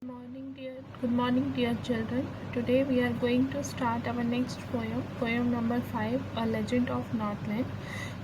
Good morning, dear children. Today we are going to start our next poem number 5, A Legend of Northland.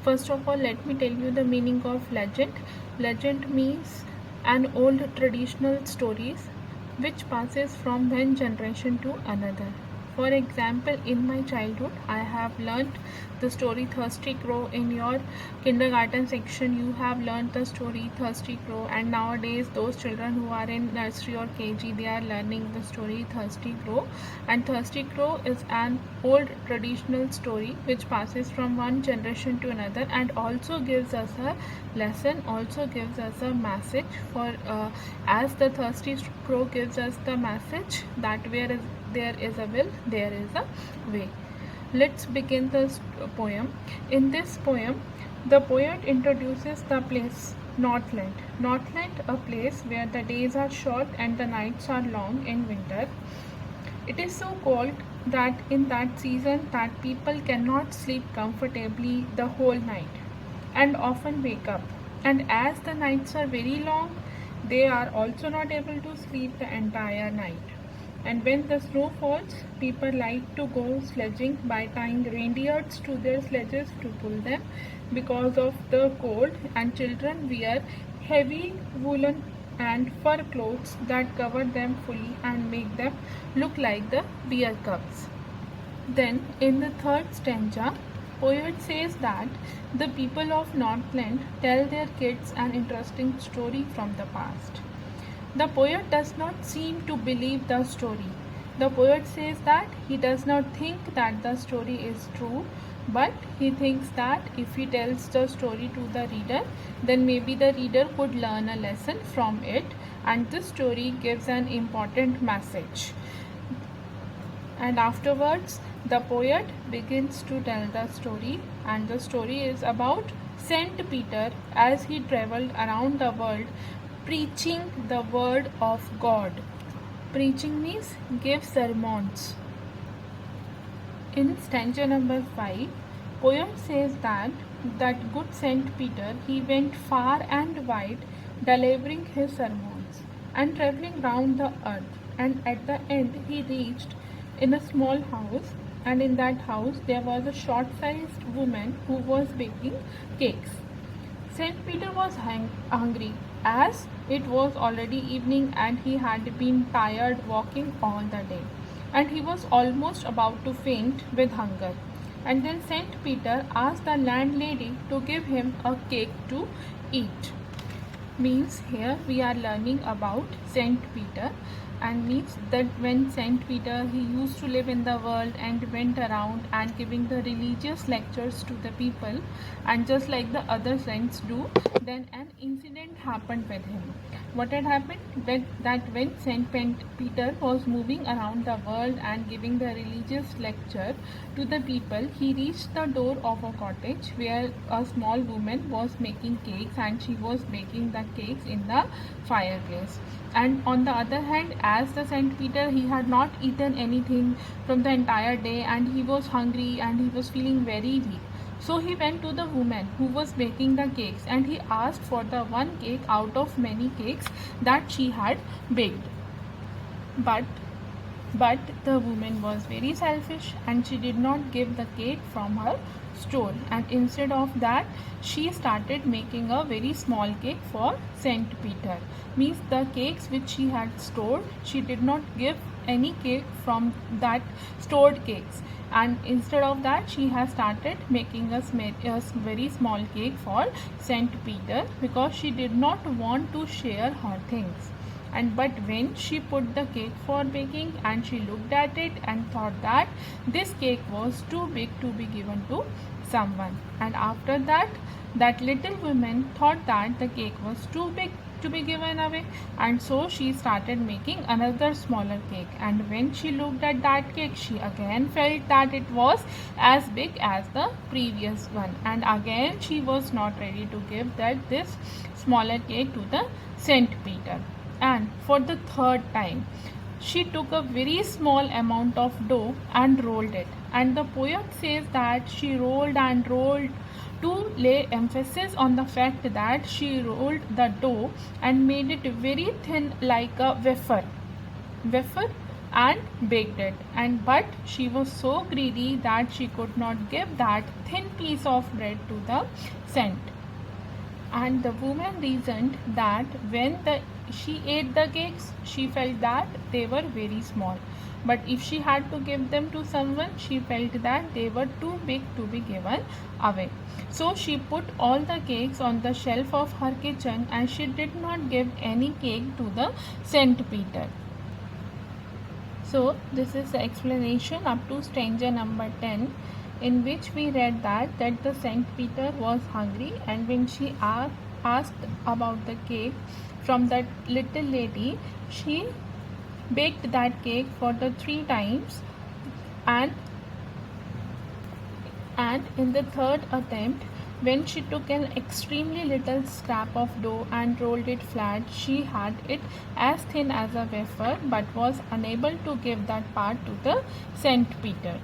First of all, let me tell you the meaning of legend. Legend means an old traditional stories which passes from one generation to another. For example, in my childhood, I have learnt the story Thirsty Crow. In your kindergarten section, you have learnt the story Thirsty Crow, and nowadays, those children who are in nursery or KG, they are learning the story Thirsty Crow. And Thirsty Crow is an old traditional story which passes from one generation to another and also gives us a lesson, also gives us a message. For as the Thirsty Crow gives us the message that there is a will, there is a way. Let's begin this poem. In this poem, the poet introduces the place Northland. Northland, a place where the days are short and the nights are long in winter. It is so cold that in that season that people cannot sleep comfortably the whole night and often wake up. And as the nights are very long, they are also not able to sleep the entire night. And when the snow falls, people like to go sledging by tying reindeers to their sledges to pull them because of the cold, and children wear heavy woolen and fur clothes that cover them fully and make them look like the bear cubs. Then, in the third stanza, poet says that the people of Northland tell their kids an interesting story from the past. The poet does not seem to believe the story. The poet says that he does not think that the story is true, but he thinks that if he tells the story to the reader, then maybe the reader could learn a lesson from it, and this story gives an important message. And afterwards, the poet begins to tell the story, and the story is about Saint Peter as he traveled around the world preaching the word of God. Preaching means give sermons. In stanza number 5, poet says that good Saint Peter, he went far and wide delivering his sermons and traveling round the earth, and at the end he reached in a small house, and in that house there was a short-sized woman who was baking cakes. Saint Peter was hungry, as it was already evening and he had been tired walking all the day, and he was almost about to faint with hunger. And then Saint Peter asked the landlady to give him a cake to eat. Means here we are learning about Saint Peter, and means that when Saint Peter, he used to live in the world and went around and giving the religious lectures to the people, and just like the other saints do, then an incident happened with him. What had happened? When Saint Peter was moving around the world and giving the religious lecture to the people, he reached the door of a cottage where a small woman was making cakes, and she was baking the cakes in the fireplace. And on the other hand, as the Saint Peter, he had not eaten anything from the entire day and he was hungry and he was feeling very weak. So he went to the woman who was baking the cakes and he asked for the one cake out of many cakes that she had baked. But the woman was very selfish and she did not give the cake from her store, and instead of that she started making a very small cake for Saint Peter. Means the cakes which she had stored, she did not give any cake from that stored cakes, and instead of that she has started making a very small cake for Saint Peter because she did not want to share her things. But when she put the cake for baking and she looked at it and thought that this cake was too big to be given to someone, and after that little woman thought that the cake was too big to be given away, and so she started making another smaller cake, and when she looked at that cake she again felt that it was as big as the previous one, and again she was not ready to give this smaller cake to the Saint Peter. And for the third time she took a very small amount of dough and rolled it, and the poet says that she rolled and rolled to lay emphasis on the fact that she rolled the dough and made it very thin like a wafer. wafer and baked it. And but she was so greedy that she could not give that thin piece of bread to the saint. And the woman reasoned that when she ate the cakes, she felt that they were very small. But if she had to give them to someone, she felt that they were too big to be given away. So she put all the cakes on the shelf of her kitchen, and she did not give any cake to the Saint Peter. So this is the explanation up to stanza number 10, in which we read that the Saint Peter was hungry, and when she asked about the cake from that little lady, she baked that cake for the 3 times, and in the third attempt, when she took an extremely little scrap of dough and rolled it flat, she had it as thin as a wafer, but was unable to give that part to the Saint Peter.